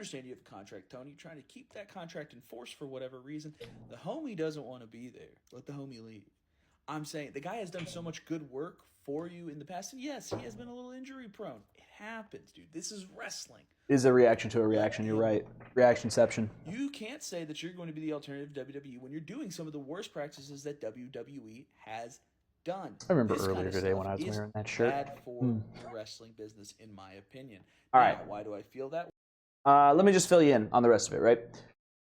understand you have a contract, Tony. You're trying to keep that contract in force for whatever reason. The homie doesn't want to be there. Let the homie leave. I'm saying the guy has done so much good work for you in the past, and yes, he has been a little injury prone. It happens, dude. This is wrestling. It is a reaction to a reaction. You're right. Reactionception. You can't say that you're going to be the alternative to WWE when you're doing some of the worst practices that WWE has done. I remember earlier today when I was wearing that shirt. Bad for the wrestling business, in my opinion. All right. Why do I feel that way? Let me just fill you in on the rest of it, right?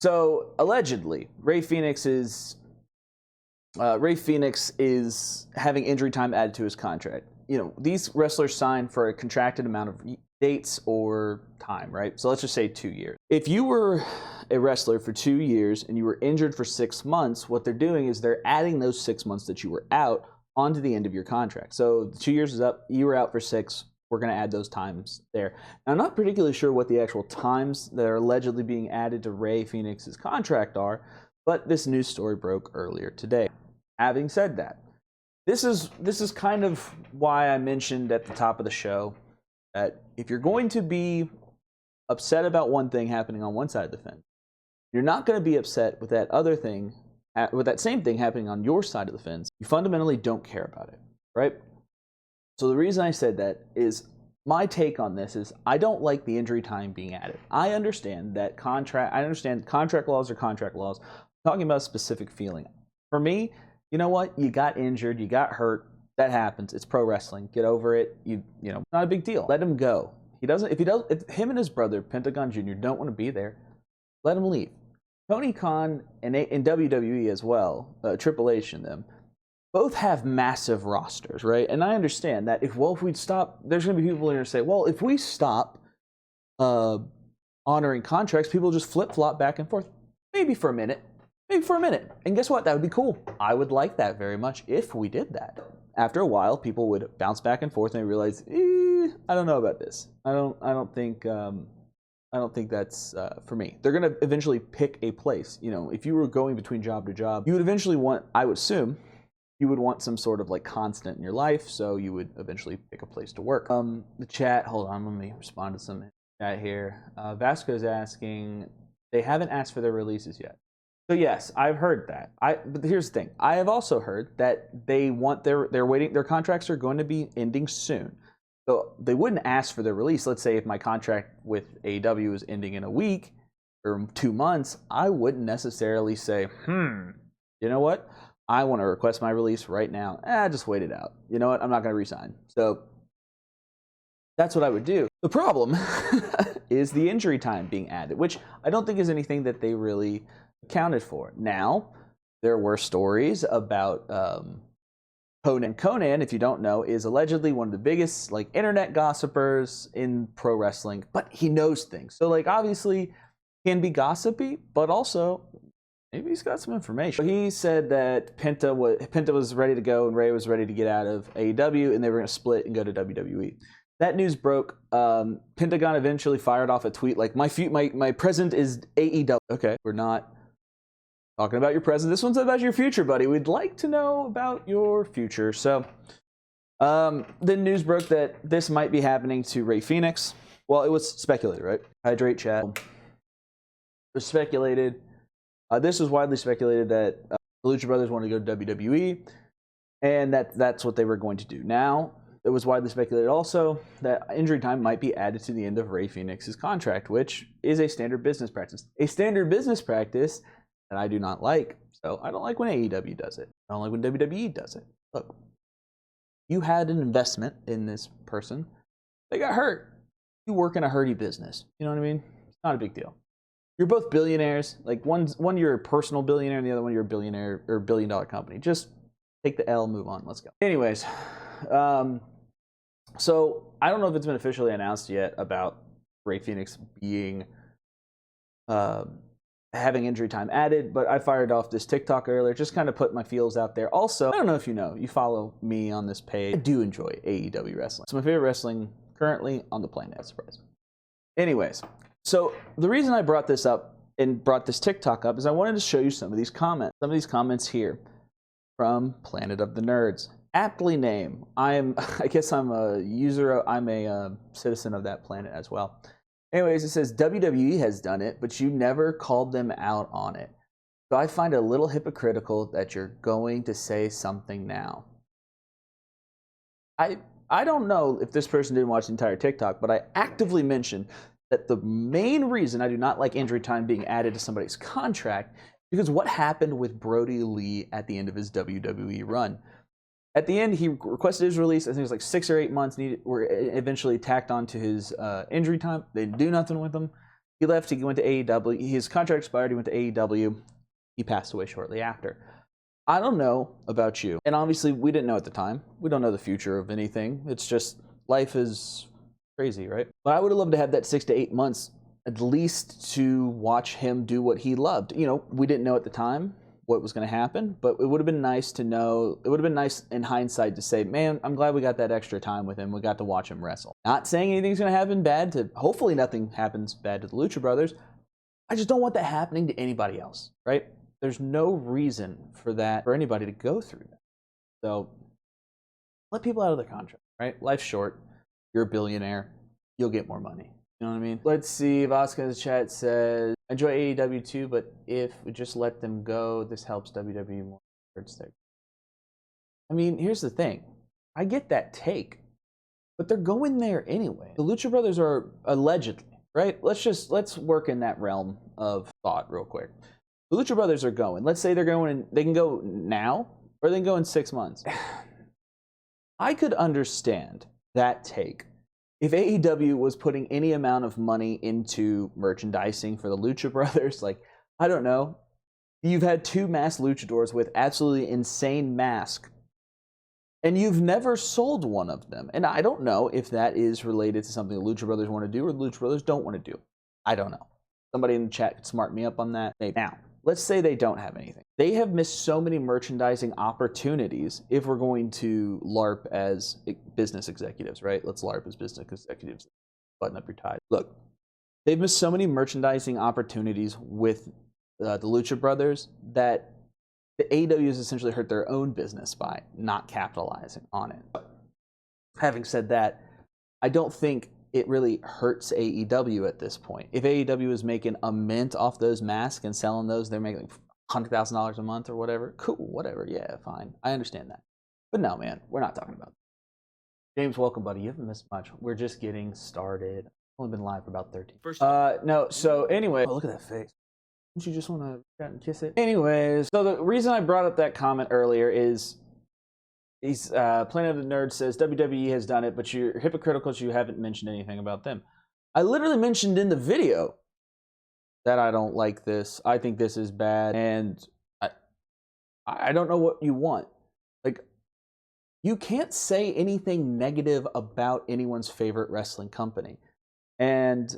So, allegedly, Rey Fénix is having injury time added to his contract. You know, these wrestlers sign for a contracted amount of dates or time, right? So let's just say 2 years. If you were a wrestler for 2 years and you were injured for 6 months, what they're doing is they're adding those 6 months that you were out onto the end of your contract. So the 2 years is up, you were out for 6, we're going to add those times there. Now, I'm not particularly sure what the actual times that are allegedly being added to Rey Fénix's contract are, but this news story broke earlier today. Having said that, this is kind of why I mentioned at the top of the show that if you're going to be upset about one thing happening on one side of the fence, you're not going to be upset with that other thing, with that same thing happening on your side of the fence. You fundamentally don't care about it, right? So the reason I said that is my take on this is I don't like the injury time being added. I understand contract laws are contract laws. I'm talking about a specific feeling. For me, you know what? You got injured, you got hurt. That happens. It's pro wrestling. Get over it. You know, not a big deal. Let him go. If him and his brother Pentagon Jr. don't want to be there, let him leave. Tony Khan and WWE as well, Triple H and them, both have massive rosters, right? And I understand that if we'd stop, there's going to be people who are going to say, well, if we stop honoring contracts, people just flip-flop back and forth. Maybe for a minute. And guess what? That would be cool. I would like that very much if we did that. After a while, people would bounce back and forth and they realize, I don't know about this. I don't think that's for me. They're going to eventually pick a place. You know, if you were going between job to job, you would eventually want, I would assume, you would want some sort of like constant in your life, so you would eventually pick a place to work. The chat, hold on, let me respond to some chat here. Vasco's asking, they haven't asked for their releases yet. So yes, I've heard that. But here's the thing. I have also heard that they want they're waiting. Their contracts are going to be ending soon, so they wouldn't ask for their release. Let's say if my contract with AEW is ending in a week or 2 months, I wouldn't necessarily say, you know what? I want to request my release right now. Just wait it out. You know what? I'm not going to resign. So that's what I would do. The problem is the injury time being added, which I don't think is anything that they really accounted for. Now, there were stories about Conan. Conan, if you don't know, is allegedly one of the biggest like internet gossipers in pro wrestling, but he knows things. So like obviously can be gossipy, but also maybe he's got some information. He said that Penta was ready to go and Rey was ready to get out of AEW and they were going to split and go to WWE. That news broke. Pentagon eventually fired off a tweet like, my present is AEW. Okay, we're not talking about your present. This one's about your future, buddy. We'd like to know about your future. So then news broke that this might be happening to Rey Fénix. Well, it was speculated, right? Hydrate chat. It was speculated. This was widely speculated that the Lucha Brothers wanted to go to WWE, and that's what they were going to do. Now, it was widely speculated also that injury time might be added to the end of Rey Fénix's contract, which is a standard business practice. A standard business practice that I do not like. So I don't like when AEW does it. I don't like when WWE does it. Look, you had an investment in this person. They got hurt. You work in a hurty business. You know what I mean? It's not a big deal. You're both billionaires. Like one you're a personal billionaire and the other one you're a billionaire or $1 billion company. Just take the L, move on. Let's go. Anyways, so I don't know if it's been officially announced yet about Rey Fénix being having injury time added, but I fired off this TikTok earlier, just kind of put my feels out there. Also, I don't know if you know, you follow me on this page. I do enjoy AEW wrestling. It's my favorite wrestling currently on the planet. That's surprising. Anyways, so the reason I brought this up and brought this TikTok up is I wanted to show you some of these comments. Some of these comments here from Planet of the Nerds. Aptly named. I guess I'm a user. I'm a citizen of that planet as well. Anyways, it says WWE has done it, but you never called them out on it. So I find it a little hypocritical that you're going to say something now. I don't know if this person didn't watch the entire TikTok, but I actively mentioned that the main reason I do not like injury time being added to somebody's contract because what happened with Brody Lee at the end of his WWE run. At the end, he requested his release. I think it was like 6 or 8 months. Were eventually tacked onto his injury time. They didn't do nothing with him. He left. He went to AEW. His contract expired. He went to AEW. He passed away shortly after. I don't know about you. And obviously, we didn't know at the time. We don't know the future of anything. It's just life is crazy, right? But I would have loved to have that 6 to 8 months at least to watch him do what he loved. You know, we didn't know at the time what was going to happen, but it would have been nice to know. It would have been nice in hindsight to say, man, I'm glad we got that extra time with him. We got to watch him wrestle. Not saying anything's going to happen bad to, hopefully nothing happens bad to the Lucha Brothers. I just don't want that happening to anybody else, right? There's no reason for that, for anybody to go through that. So let people out of their contract, right? Life's short. You're a billionaire. You'll get more money. You know what I mean? Let's see. Vasquez chat says, enjoy AEW too, but if we just let them go, this helps WWE more. I mean, here's the thing. I get that take, but they're going there anyway. The Lucha Brothers are allegedly, right? Let's work in that realm of thought real quick. The Lucha Brothers are going. Let's say they're going, and they can go now, or they can go in 6 months. I could understand that take if AEW was putting any amount of money into merchandising for the Lucha Brothers. Like, I don't know. You've had 2 masked luchadors with absolutely insane masks, and you've never sold one of them. And I don't know if that is related to something the Lucha Brothers want to do or the Lucha Brothers don't want to do. I don't know. Somebody in the chat could smart me up on that. Now, let's say they don't have anything. They have missed so many merchandising opportunities if we're going to LARP as business executives, right? Let's LARP as business executives. Button up your tie. Look, they've missed so many merchandising opportunities with the Lucha Brothers that the AEW has essentially hurt their own business by not capitalizing on it. Having said that, I don't think it really hurts AEW at this point. If AEW is making a mint off those masks and selling those, they're making $100,000 a month or whatever. Cool, whatever. Yeah, fine. I understand that. But no, man, we're not talking about that. James, welcome, buddy. You haven't missed much. We're just getting started. I've only been live for about 13. No, so anyway. Oh, look at that face. Don't you just want to chat and kiss it? Anyways, so the reason I brought up that comment earlier is Planet of the Nerd says WWE has done it, but you're hypocritical because you haven't mentioned anything about them. I literally mentioned in the video that I don't like this. I think this is bad, and I don't know what you want. Like, you can't say anything negative about anyone's favorite wrestling company. And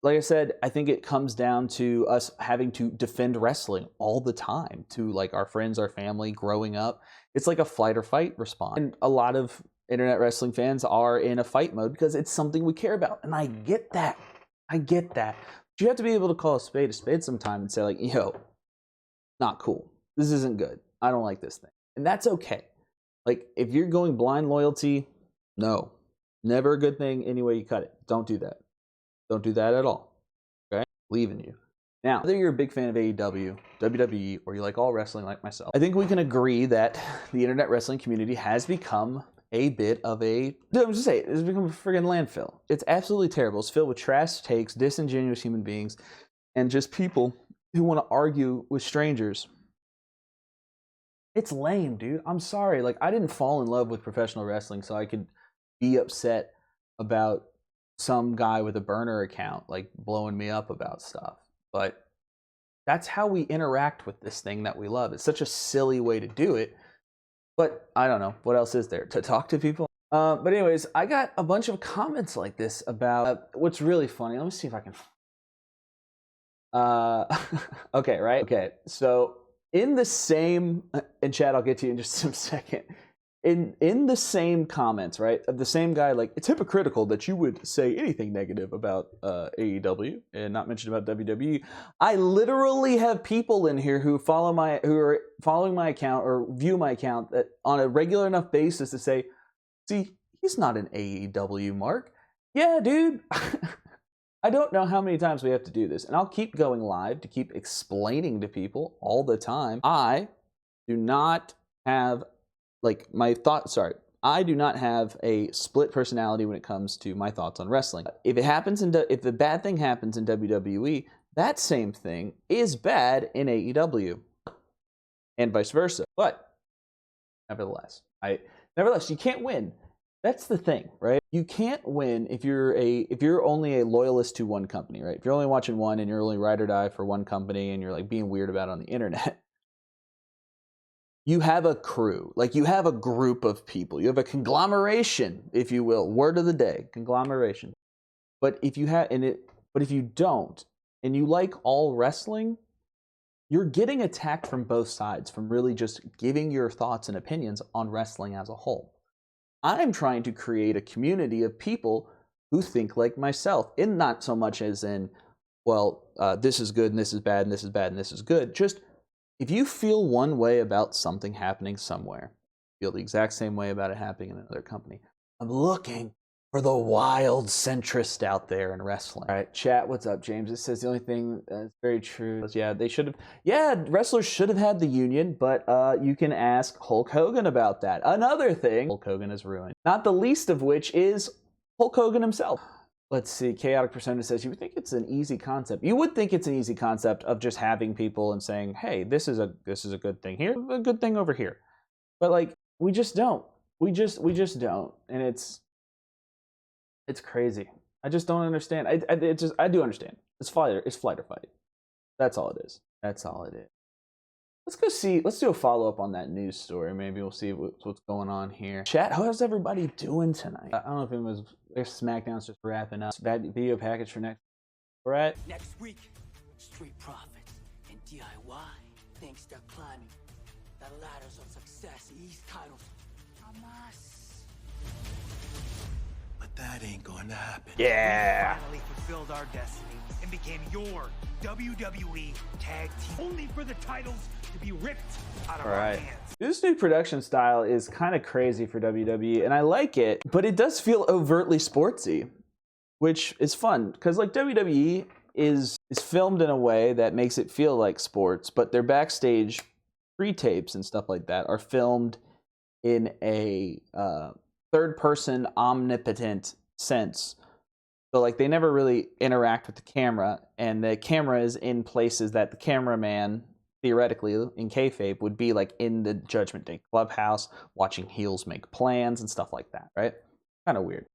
like I said, I think it comes down to us having to defend wrestling all the time to like our friends, our family growing up. It's like a flight or fight response. And a lot of internet wrestling fans are in a fight mode because it's something we care about. And I get that. I get that. But you have to be able to call a spade sometime and say like, yo, not cool. This isn't good. I don't like this thing. And that's okay. Like, if you're going blind loyalty, no. Never a good thing any way you cut it. Don't do that. Don't do that at all. Okay? Leaving you. Now, whether you're a big fan of AEW, WWE, or you like all wrestling like myself, I think we can agree that the internet wrestling community has become a bit of a, I'm just saying, it's become a friggin' landfill. It's absolutely terrible. It's filled with trash takes, disingenuous human beings, and just people who want to argue with strangers. It's lame, dude. I'm sorry. Like, I didn't fall in love with professional wrestling so I could be upset about some guy with a burner account like blowing me up about stuff. But that's how we interact with this thing that we love. It's such a silly way to do it. But I don't know. What else is there to talk to people? But anyways, I got a bunch of comments like this about what's really funny. Let me see if I can. Okay, right? Okay, so in the same, and Chad, I'll get to you in just a second. In the same comments, right, of the same guy, like, it's hypocritical that you would say anything negative about AEW and not mention about WWE. I literally have people in here who are following my account or view my account that on a regular enough basis to say, see, he's not an AEW mark. Yeah, dude. I don't know how many times we have to do this, and I'll keep going live to keep explaining to people all the time. I do not have, like, I do not have a split personality when it comes to my thoughts on wrestling. If the bad thing happens in WWE, that same thing is bad in AEW, and vice versa. But nevertheless, you can't win. That's the thing, right? You can't win if you're only a loyalist to one company, right? If you're only watching one and you're only ride or die for one company and you're like being weird about it on the internet. You have a crew, like you have a group of people. You have a conglomeration, if you will. Word of the day, conglomeration. But if you don't, and you like all wrestling, you're getting attacked from both sides from really just giving your thoughts and opinions on wrestling as a whole. I'm trying to create a community of people who think like myself, and not so much as in, well, this is good and this is bad and this is bad and this is good. Just if you feel one way about something happening somewhere, feel the exact same way about it happening in another company. I'm looking for the wild centrist out there in wrestling. All right, chat, what's up, James? It says the only thing that's very true is, wrestlers should have had the union, but you can ask Hulk Hogan about that. Another thing Hulk Hogan has ruined, not the least of which is Hulk Hogan himself. Let's see, Chaotic Persona says, you would think it's an easy concept. You would think it's an easy concept of just having people and saying, hey, this is a good thing here, a good thing over here. But like, we just don't. We just don't. And it's crazy. I just don't understand. I do understand. It's flight or fight. That's all it is. That's all it is. Let's do a follow-up on that news story. Maybe we'll see what's going on here. Chat, how's everybody doing tonight? I don't know if there's SmackDown's just wrapping up. Bad video package for next. All right. Next week, Street Profits and DIY. Thanks to climbing the ladders of success, these titles from us. But that ain't going to happen. Yeah. We finally fulfilled our destiny and became your WWE tag team, only for the titles to be ripped out of our hands. This new production style is kind of crazy for WWE, and I like it, but it does feel overtly sportsy, which is fun because like WWE is filmed in a way that makes it feel like sports, but their backstage pre-tapes and stuff like that are filmed in a third-person omnipotent sense. So like they never really interact with the camera, and the camera is in places that the cameraman, theoretically, in kayfabe, would be like in the Judgment Day clubhouse, watching heels make plans and stuff like that, right? Kind of weird.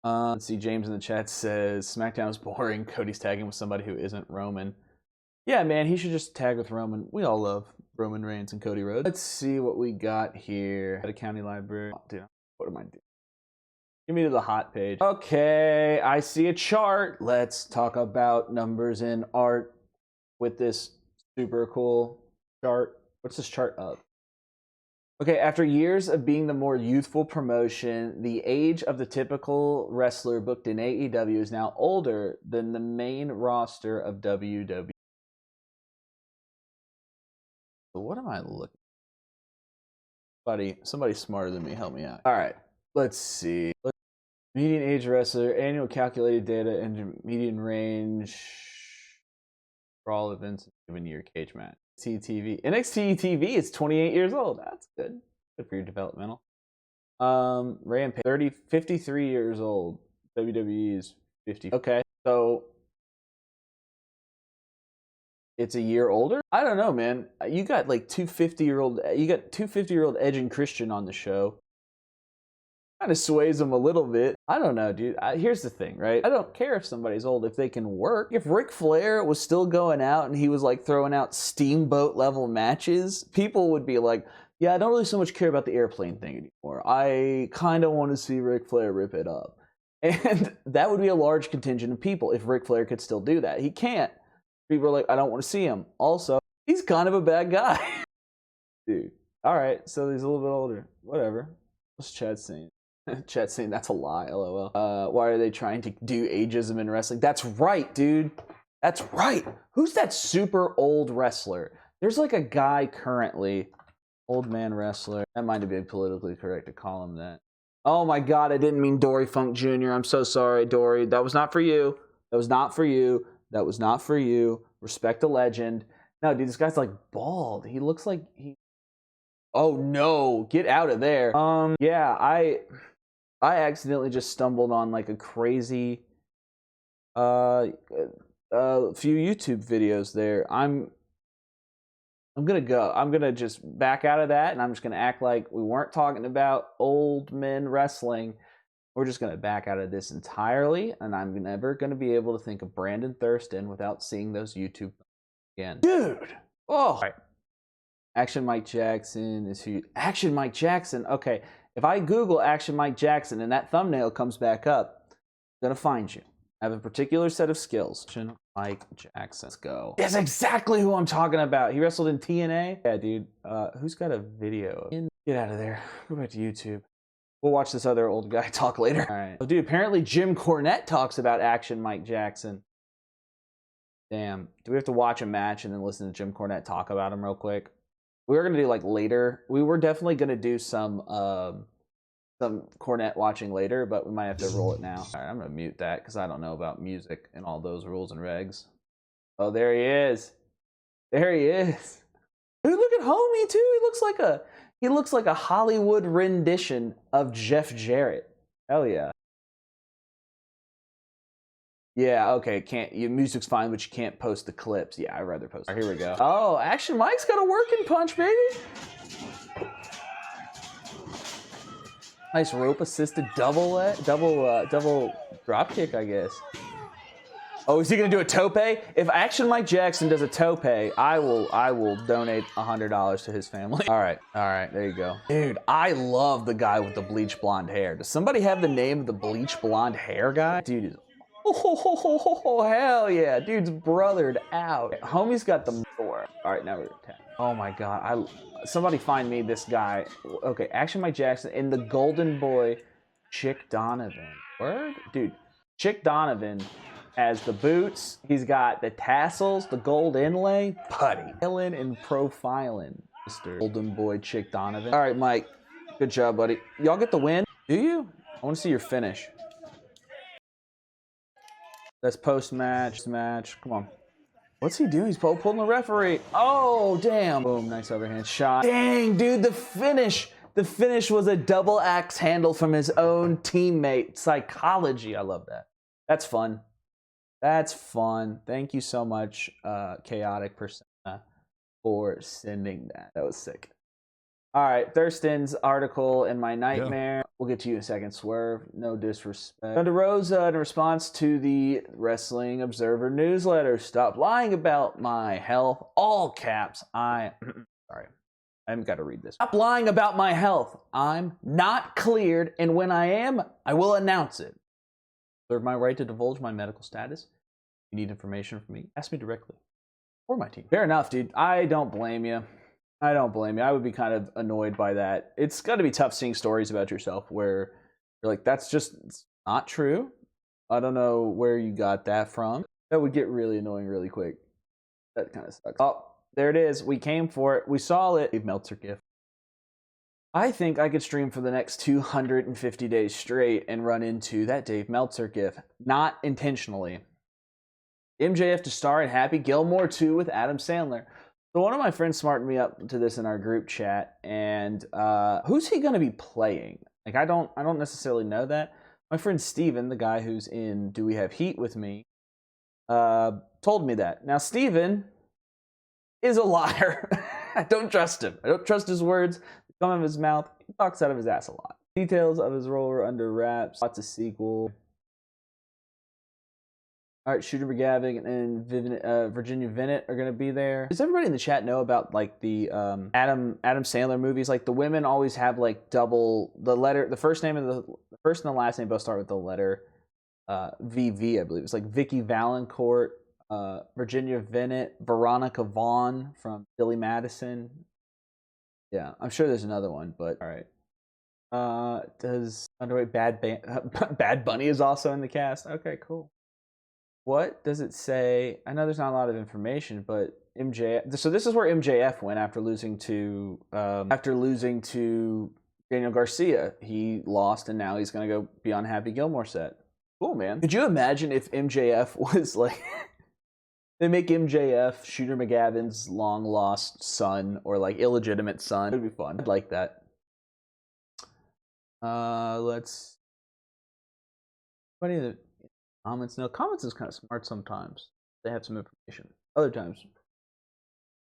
Let's see, James in the chat says, SmackDown is boring. Cody's tagging with somebody who isn't Roman. Yeah, man, he should just tag with Roman. We all love Roman Reigns and Cody Rhodes. Let's see what we got here. At a county library. Oh, dude, what am I doing? Give me to the hot page. Okay, I see a chart. Let's talk about numbers in art with this super cool chart. What's this chart of? Okay, after years of being the more youthful promotion, the age of the typical wrestler booked in AEW is now older than the main roster of WWE. What am I looking at? Somebody smarter than me, help me out. All right, let's see. Median age wrestler, annual calculated data, and median range for all events in a given year cage match. NXT TV is 28 years old. That's good. Good for your developmental. Rampage, 53 years old. WWE is 50. Okay, so it's a year older? I don't know, man. You got like two 50-year-old Edge and Christian on the show. Kind of sways them a little bit. I don't know, dude. Here's the thing, right? I don't care if somebody's old if they can work. If Ric Flair was still going out and he was like throwing out steamboat level matches, people would be like, yeah, I don't really so much care about the airplane thing anymore. I kind of want to see Ric Flair rip it up. And that would be a large contingent of people if Ric Flair could still do that. He can't. People are like, I don't want to see him. Also, he's kind of a bad guy. Dude. All right, so he's a little bit older. Whatever. What's Chad saying? Chat saying that's a lie, lol. Why are they trying to do ageism in wrestling? That's right, dude. That's right. Who's that super old wrestler? There's like a guy currently, old man wrestler. That might be politically correct to call him that. Oh my God, I didn't mean Dory Funk Jr. I'm so sorry, Dory. That was not for you. That was not for you. That was not for you. Respect the legend. No, dude, this guy's like bald. He looks like he. Oh no, get out of there. Yeah, I accidentally just stumbled on like a crazy few YouTube videos there. I'm gonna go. I'm gonna just back out of that, and I'm just gonna act like we weren't talking about old men wrestling. We're just gonna back out of this entirely, and I'm never gonna be able to think of Brandon Thurston without seeing those YouTube again. Dude! Oh! All right. Action Mike Jackson is who? Action Mike Jackson. Okay, if I Google Action Mike Jackson and that thumbnail comes back up, I'm gonna find you. I have a particular set of skills. Action Mike Jackson. Let's go. That's exactly who I'm talking about. He wrestled in TNA. Yeah, dude. Who's got a video? Get out of there. Go back to YouTube. We'll watch this other old guy talk later. All right. Oh, dude, apparently Jim Cornette talks about Action Mike Jackson. Damn. Do we have to watch a match and then listen to Jim Cornette talk about him real quick? We were going to do like later. We were definitely going to do some Cornette watching later, but we might have to roll it now. All right, I'm going to mute that because I don't know about music and all those rules and regs. Oh, there he is. There he is. Dude, look at Homie too. He looks like a Hollywood rendition of Jeff Jarrett. Hell yeah. Yeah, okay, your music's fine, but you can't post the clips. Yeah, I'd rather post. All right, here we go. Oh, Action Mike's got a working punch, baby. Nice rope assisted double drop kick, I guess. Oh, is he gonna do a tope? If Action Mike Jackson does a tope, I will donate $100 to his family. All right, there you go. Dude, I love the guy with the bleach blonde hair. Does somebody have the name of the bleach blonde hair guy? Dude is, oh hell yeah, dude's brothered out. Homie's got the four. All right, now we're attacking. Oh my God, somebody find me this guy. Okay, Action Mike Jackson and the Golden Boy, Chick Donovan. Word, dude, Chick Donovan has the boots. He's got the tassels, the gold inlay, putty, filing and profiling. Mr. Golden Boy Chick Donovan. All right, Mike, good job, buddy. Y'all get the win? Do you? I want to see your finish. That's post-match. Come on. What's he doing? He's pulling the referee. Oh, damn. Boom, nice overhand shot. Dang, dude, the finish. The finish was a double axe handle from his own teammate. Psychology. I love that. That's fun. That's fun. Thank you so much, Chaotic Persona, for sending that. That was sick. All right, Thurston's article in my nightmare. Yeah. We'll get to you in a second, Swerve. No disrespect. Thunder Rosa, in response to the Wrestling Observer newsletter, stop lying about my health. All caps. Sorry, I haven't got to read this. Stop lying about my health. I'm not cleared, and when I am, I will announce it. Reserve my right to divulge my medical status. If you need information from me, ask me directly or my team. Fair enough, dude. I don't blame you. I don't blame you. I would be kind of annoyed by that. It's got to be tough seeing stories about yourself where you're like, that's just not true. I don't know where you got that from. That would get really annoying really quick. That kind of sucks. Oh, there it is. We came for it. We saw it. Dave Meltzer gift. I think I could stream for the next 250 days straight and run into that Dave Meltzer gift. Not intentionally. MJF to star in Happy Gilmore 2 with Adam Sandler. So one of my friends smartened me up to this in our group chat, and who's he going to be playing? Like, I don't necessarily know that. My friend Steven, the guy who's in Do We Have Heat with me, told me that. Now, Steven is a liar. I don't trust him. I don't trust his words. They come out of his mouth. He talks out of his ass a lot. Details of his role are under wraps. Lots of sequel. All right, Shooter McGavin and Virginia Vinet are going to be there. Does everybody in the chat know about like the Adam Sandler movies? Like the women always have like double the letter. The first name and the first and the last name both start with the letter VV, I believe. It's like Vicky Valancourt, Virginia Vinet, Veronica Vaughn from Billy Madison. Yeah, I'm sure there's another one, but all right. Does Underway Bad Bunny is also in the cast? Okay, cool. What does it say? I know there's not a lot of information, but MJF. So this is where MJF went after losing to Daniel Garcia, he lost and now he's going to go be on Happy Gilmore set. Cool, man. Could you imagine if MJF was like, they make MJF Shooter McGavin's long lost son or like illegitimate son? It would be fun. I'd like that. Let's. What are the comments? No, comments is kind of smart sometimes. They have some information. Other times,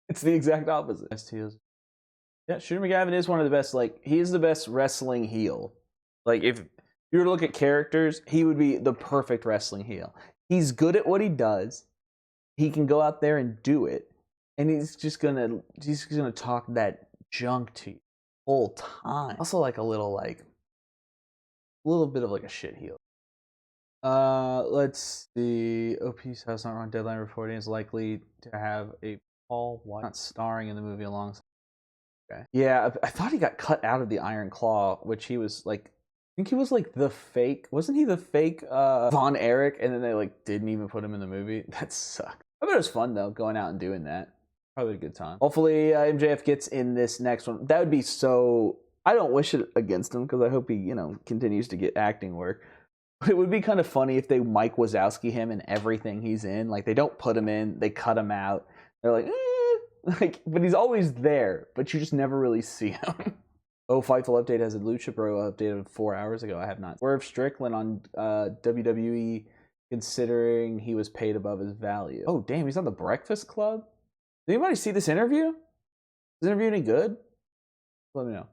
it's the exact opposite. STOs. Yeah, Shooter McGavin is one of the best. Like, he is the best wrestling heel. Like, if you were to look at characters, he would be the perfect wrestling heel. He's good at what he does. He can go out there and do it, and he's just gonna talk that junk to you the whole time. Also, like a little bit of like a shit heel. Let's see. OP's House Not Wrong Deadline reporting is likely to have a Paul White not starring in the movie alongside. Okay. Yeah, I thought he got cut out of the Iron Claw, which he was like, I think he was like the fake, wasn't he the fake Von Erich? And then they like didn't even put him in the movie. That sucked. I bet it was fun though, going out and doing that. Probably a good time. Hopefully MJF gets in this next one. That would be so. I don't wish it against him because I hope he, continues to get acting work. But it would be kind of funny if they Mike Wazowski him in everything he's in. Like they don't put him in, they cut him out. They're like, but he's always there, but you just never really see him. Oh, Fightful Update has a Lucha Bro updated 4 hours ago. I have not. Swerve Strickland on WWE, considering he was paid above his value. Oh, damn, he's on the Breakfast Club? Did anybody see this interview? Is this interview any good? Let me know.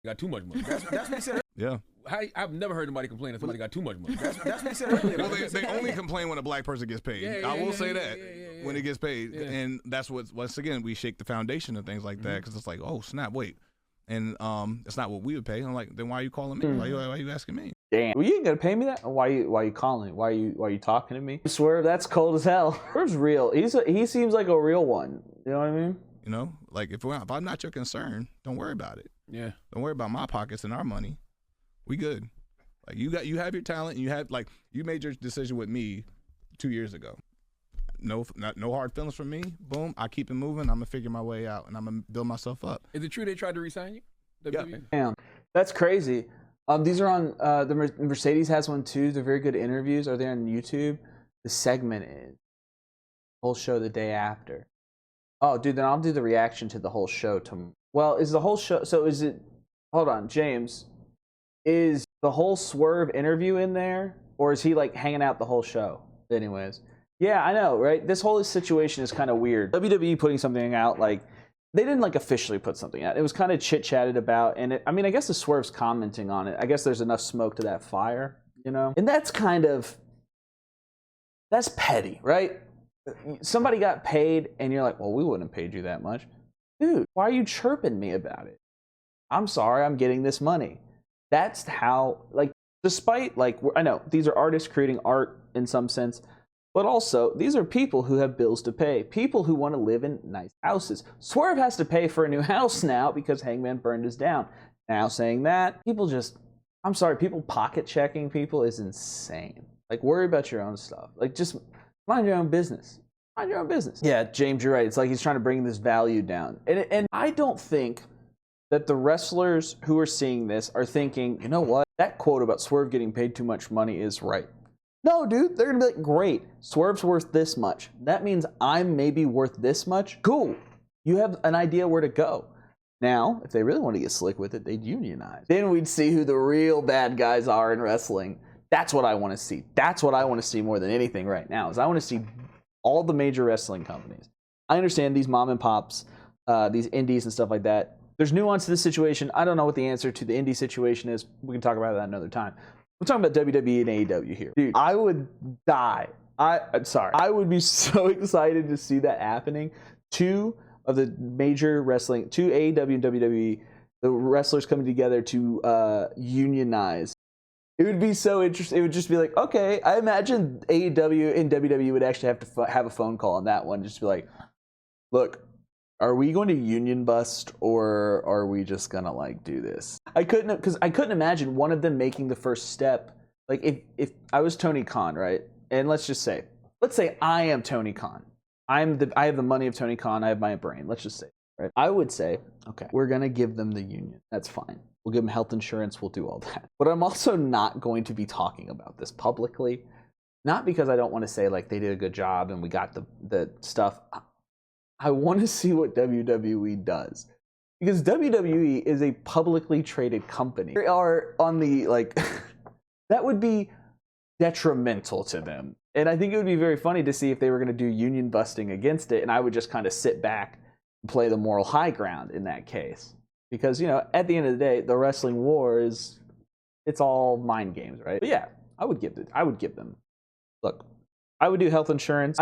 Got too much money. That's what he said. Yeah. I've never heard anybody complain that somebody got too much money. That's what he said earlier. Well, they only complain when a black person gets paid. I will say that when it gets paid. Yeah. And that's what, once again, we shake the foundation and things like that because it's like, oh, snap, wait. And it's not what we would pay. I'm like, then why are you calling me? Why are you asking me? Damn. Well, you ain't gonna pay me that? Why are you calling? Why are you talking to me? Swerve, that's cold as hell. Swerve's real. He seems like a real one. You know what I mean? Like if I'm not your concern, don't worry about it. Yeah. Don't worry about my pockets and our money. We good. Like you have your talent and you made your decision with me 2 years ago. No hard feelings from me. Boom. I keep it moving. I'm gonna figure my way out and I'm gonna build myself up. Is it true they tried to re-sign you? Yeah. Damn. That's crazy. These are on the Mercedes has one too. They're very good interviews. Are they on YouTube? The segment is whole show the day after. Oh, dude, then I'll do the reaction to the whole show tomorrow. Well, is the whole show? So is it? Hold on, James. Is the whole Swerve interview in there, or is he like hanging out the whole show? Anyways, yeah, I know, right? This whole situation is kind of weird. WWE putting something out, like they didn't like officially put something out. It was kind of chit chatted about, and I mean, I guess the Swerve's commenting on it. I guess there's enough smoke to that fire, and that's petty, right? Somebody got paid, and you're like, well, we wouldn't have paid you that much. Dude, why are you chirping me about it? I'm sorry, I'm getting this money. That's how, like, despite, like, I know these are artists creating art in some sense, but also these are people who have bills to pay, people who want to live in nice houses. Swerve has to pay for a new house now because Hangman burned his down. Now saying that, people pocket checking people is insane. Like, worry about your own stuff. Like, just mind your own business. Mind your own business. Yeah, James, you're right. It's like he's trying to bring this value down. And I don't think that the wrestlers who are seeing this are thinking, you know what? That quote about Swerve getting paid too much money is right. No, dude, they're going to be like, great, Swerve's worth this much. That means I'm maybe worth this much. Cool. You have an idea where to go. Now, if they really want to get slick with it, they'd unionize. Then we'd see who the real bad guys are in wrestling. That's what I want to see. That's what I want to see more than anything right now, is I want to see all the major wrestling companies. I understand these mom and pops, these indies and stuff like that. There's nuance to this situation. I don't know what the answer to the indie situation is. We can talk about that another time. We're talking about WWE and AEW here. Dude, I would die. I would be so excited to see that happening. Two of the major wrestling, two AEW and WWE, the wrestlers coming together to unionize. It would be so interesting. It would just be like, okay, I imagine AEW and WWE would actually have to have a phone call on that one. Just be like, look, are we going to union bust or are we just gonna like do this? I couldn't imagine one of them making the first step. Like if I was Tony Khan, right? And let's say I am Tony Khan. I have the money of Tony Khan. I have my brain. Let's just say right? I would say, okay, we're going to give them the union. That's fine. We'll give them health insurance. We'll do all that. But I'm also not going to be talking about this publicly. Not because I don't want to say like they did a good job and we got the stuff. I want to see what WWE does. Because WWE is a publicly traded company. They are on the, like, that would be detrimental to them. And I think it would be very funny to see if they were going to do union busting against it, and I would just kind of sit back and play the moral high ground in that case. Because, you know, at the end of the day, the wrestling war is, it's all mind games, right? But yeah, I would give them. Look, I would do health insurance.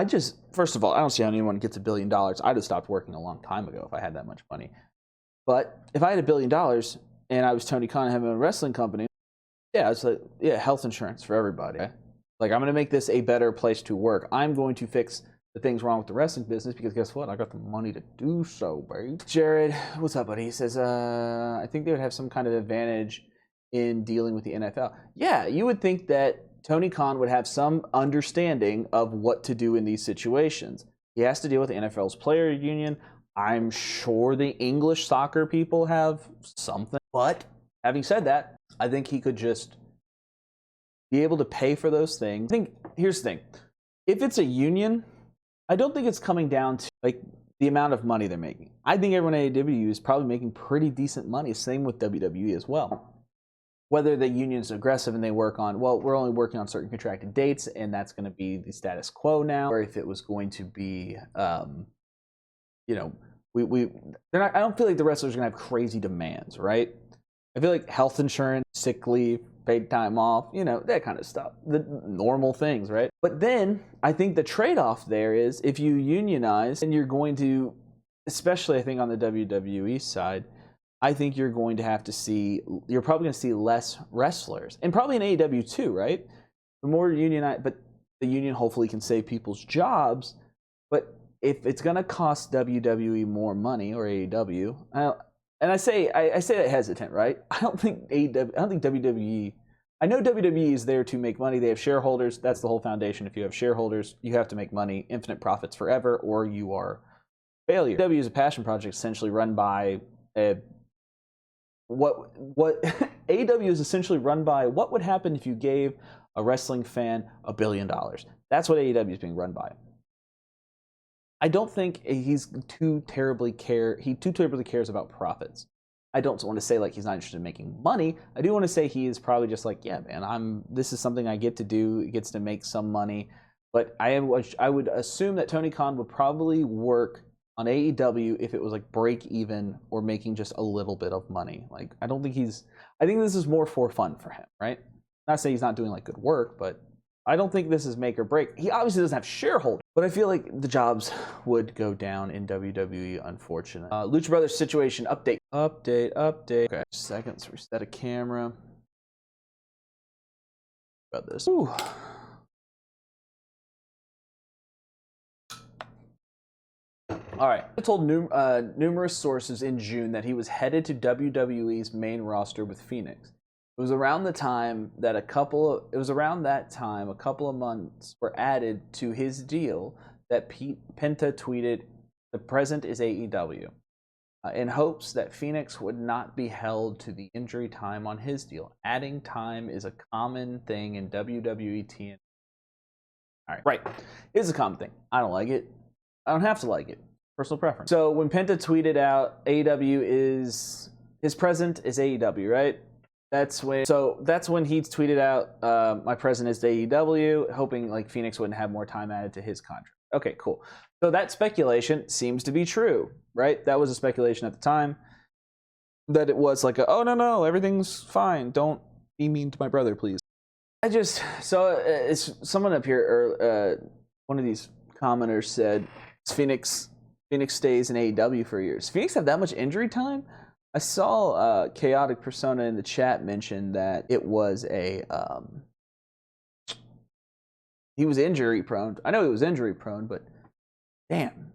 First of all, I don't see how anyone gets $1 billion. I'd have stopped working a long time ago if I had that much money. But if I had $1 billion and I was Tony Khan having a wrestling company, yeah, it's like, yeah, health insurance for everybody. Okay? Like, I'm going to make this a better place to work. I'm going to fix the things wrong with the wrestling business because guess what? I got the money to do so, babe. Jared, what's up, buddy? He says, I think they would have some kind of advantage in dealing with the NFL. Yeah, you would think that Tony Khan would have some understanding of what to do in these situations. He has to deal with the NFL's player union. I'm sure the English soccer people have something. But having said that, I think he could just be able to pay for those things. I think, here's the thing. If it's a union, I don't think it's coming down to like the amount of money they're making. I think everyone at AEW is probably making pretty decent money. Same with WWE as well. Whether the union's aggressive and they work on, well, we're only working on certain contracted dates and that's going to be the status quo now, or if it was going to be, you know, I don't feel like the wrestlers are going to have crazy demands, right? I feel like health insurance, sick leave, paid time off, you know, that kind of stuff. The normal things, right? But then I think the trade-off there is if you unionize and you're going to, especially I think on the WWE side, I think you're going to have to see, you're probably going to see less wrestlers. And probably in AEW too, right? The more unionize, but the union hopefully can save people's jobs. But if it's going to cost WWE more money or AEW, and I say that hesitant, right? I don't think WWE. I know WWE is there to make money. They have shareholders. That's the whole foundation. If you have shareholders, you have to make money, infinite profits forever, or you are a failure. WWE is a passion project, essentially run by what AEW is essentially run by. What would happen if you gave a wrestling fan $1 billion? That's what AEW is being run by. I don't think he too terribly cares about profits. I don't want to say like he's not interested in making money. I do want to say he is probably just like, yeah, man, this is something I get to do. It gets to make some money. But I would assume that Tony Khan would probably work on AEW if it was like break even or making just a little bit of money. Like I think this is more for fun for him, right? Not saying he's not doing like good work, but I don't think this is make or break. He obviously doesn't have shareholders, but I feel like the jobs would go down in WWE, unfortunately. Lucha Brothers situation update. Okay, seconds, reset a camera. About this. Ooh. All right. I told numerous sources in June that he was headed to WWE's main roster with Fénix. It was around that time a couple of months were added to his deal that Penta tweeted, "The present is AEW," in hopes that Fénix would not be held to the injury time on his deal. Adding time is a common thing in WWE TNA. All right, right. It's a common thing. I don't like it. I don't have to like it. Personal preference. So when Penta tweeted out, AEW is his present is AEW, right? That's when he tweeted out, my present is AEW, hoping like Fénix wouldn't have more time added to his contract. Okay, cool. So that speculation seems to be true, right? That was a speculation at the time. That it was like, oh no, everything's fine. Don't be mean to my brother, please. It's someone up here, or one of these commenters said, Fénix stays in AEW for years. Fénix have that much injury time? I saw Chaotic Persona in the chat mention that it was he was injury prone. I know he was injury prone, but damn,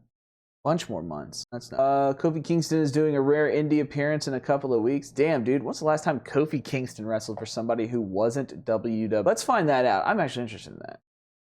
bunch more months. That's not. Kofi Kingston is doing a rare indie appearance in a couple of weeks. Damn, dude, when's the last time Kofi Kingston wrestled for somebody who wasn't WWE? Let's find that out. I'm actually interested in that.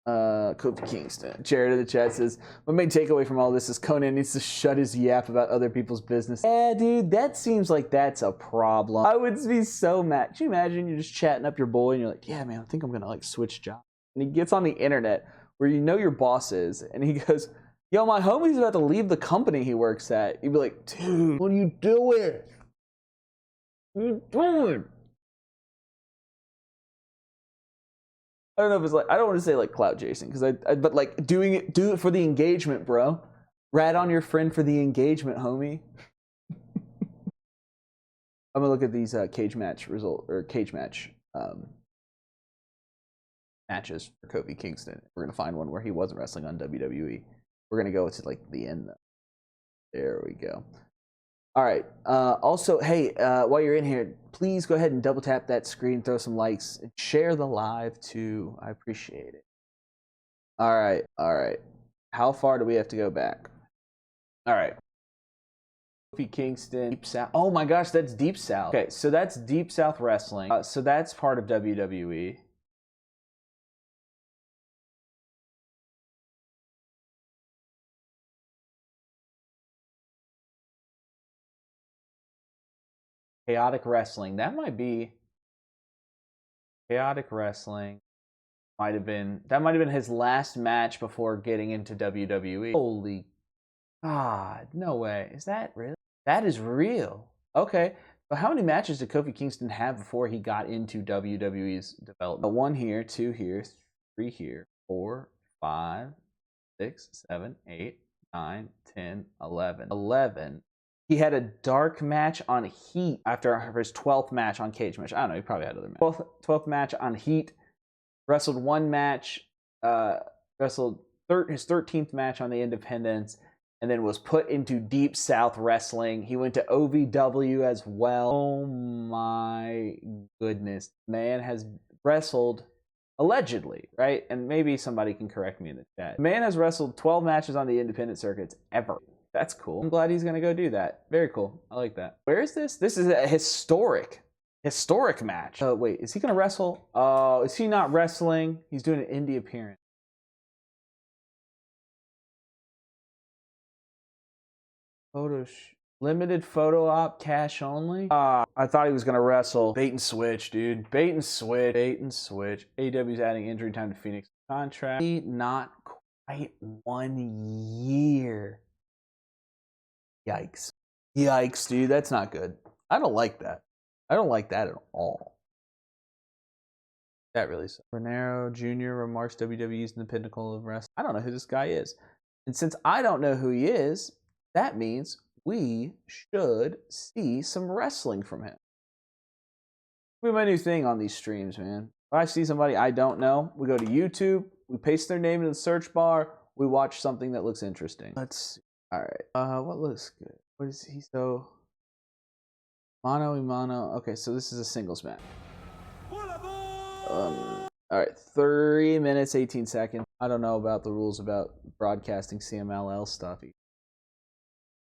Kofi Kingston. Jared in the chat says, my main takeaway from all this is Conan needs to shut his yap about other people's business. Yeah, dude, that seems like that's a problem. I would be so mad. Can you imagine you're just chatting up your boy and you're like, yeah, man, I think I'm going to like switch jobs. And he gets on the internet where you know your boss is, and he goes, yo, my homie's about to leave the company he works at. You'd be like, dude, what are you doing? What are you doing? I don't know if it's like, I don't want to say like clout chasing, but like do it for the engagement, bro. Rat on your friend for the engagement, homie. I'm gonna look at these cage match matches for Kofi Kingston. We're gonna find one where he wasn't wrestling on WWE. We're gonna go to like the end though. There we go. All right. Also, hey, while you're in here, please go ahead and double tap that screen, throw some likes, and share the live too. I appreciate it. All right. All right. How far do we have to go back? All right. Kofi Kingston, Deep South. Oh my gosh, that's Deep South. Okay, so that's Deep South Wrestling. So that's part of WWE. Chaotic Wrestling. That might be Chaotic Wrestling. That might have been his last match before getting into WWE. Holy God, no way. Is that real? That is real. Okay. But how many matches did Kofi Kingston have before he got into WWE's development? 1 here, 2 here, 3 here, 4, 5, 6, 7, 8, 9, 10, 11. 11. He had a dark match on Heat after his 12th match on Cage Match. I don't know, he probably had other matches. 12th match on Heat. Wrestled 1 match, wrestled his 13th match on the Independents, and then was put into Deep South Wrestling. He went to OVW as well. Oh my goodness. Man has wrestled, allegedly, right? And maybe somebody can correct me in the chat. Man has wrestled 12 matches on the independent circuits ever. That's cool. I'm glad he's going to go do that. Very cool. I like that. Where is this? This is a historic match. Oh, wait. Is he going to wrestle? Oh, is he not wrestling? He's doing an indie appearance. Limited photo op, cash only. I thought he was going to wrestle. Bait and switch, dude. Bait and switch. Bait and switch. AEW's adding injury time to Fénix contract. Not quite 1 year. Yikes. Yikes, dude. That's not good. I don't like that. I don't like that at all. That really sucks. Renero Jr. remarks WWE's in the pinnacle of wrestling. I don't know who this guy is. And since I don't know who he is, that means we should see some wrestling from him. We have my new thing on these streams, man. If I see somebody I don't know, we go to YouTube, we paste their name in the search bar, we watch something that looks interesting. Let's see. All right. What looks good? What is he? So, Mano y Mano. Okay, so this is a singles match. All right, 3 minutes, 18 seconds. I don't know about the rules about broadcasting CMLL stuff.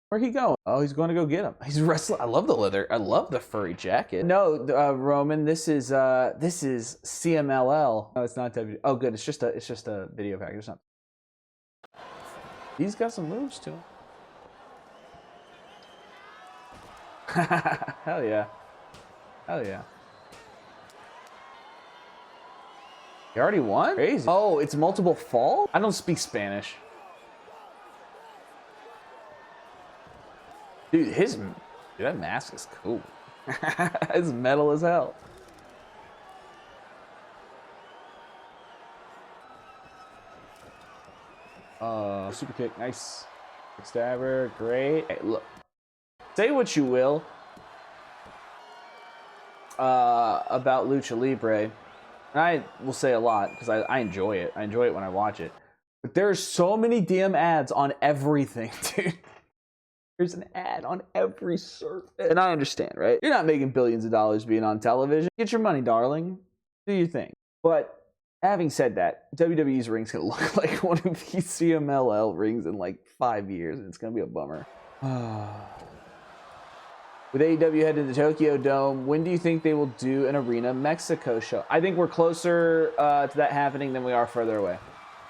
Where'd he go? Oh, he's going to go get him. He's wrestling. I love the leather. I love the furry jacket. No, Roman, this is CMLL. No, it's not W. Oh, good. It's just a video package. It's not. He's got some moves to him. Hell yeah. Hell yeah. You already won? Crazy. Oh, it's multiple fall? I don't speak Spanish. Dude, that mask is cool. It's metal as hell. Super kick, nice. Stabber, great. Hey, look, say what you will about Lucha Libre. And I will say a lot because I enjoy it. I enjoy it when I watch it. But there's so many damn ads on everything, dude. There's an ad on every surface. And I understand, right? You're not making billions of dollars being on television. Get your money, darling. Do your thing. But having said that, WWE's ring's gonna look like one of these CMLL rings in like 5 years, and it's gonna be a bummer. With AEW heading to the Tokyo Dome, when do you think they will do an Arena Mexico show? I think we're closer to that happening than we are further away.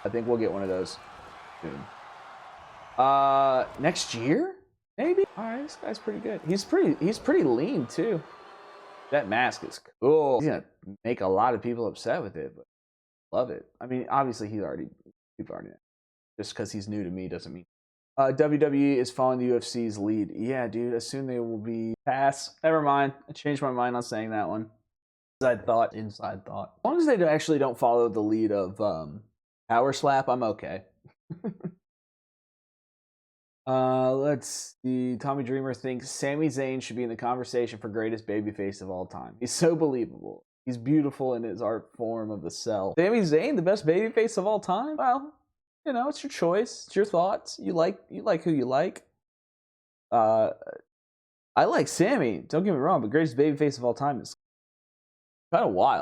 I think we'll get one of those soon. Next year? Maybe? Alright, this guy's pretty good. He's pretty lean too. That mask is cool. He's gonna make a lot of people upset with it, but love it. I mean, obviously people already know. Just because he's new to me doesn't mean. WWE is following the UFC's lead. Yeah, dude, as soon they will be pass. Never mind. I changed my mind on saying that one. Inside thought. As long as they actually don't follow the lead of Power Slap, I'm okay. Let's see. Tommy Dreamer thinks Sami Zayn should be in the conversation for greatest babyface of all time. He's so believable. He's beautiful in his art form of the cell. Sami Zayn, the best babyface of all time? Well, you know, it's your choice. It's your thoughts. You like who you like. I like Sammy. Don't get me wrong, but greatest babyface of all time is kind of wild.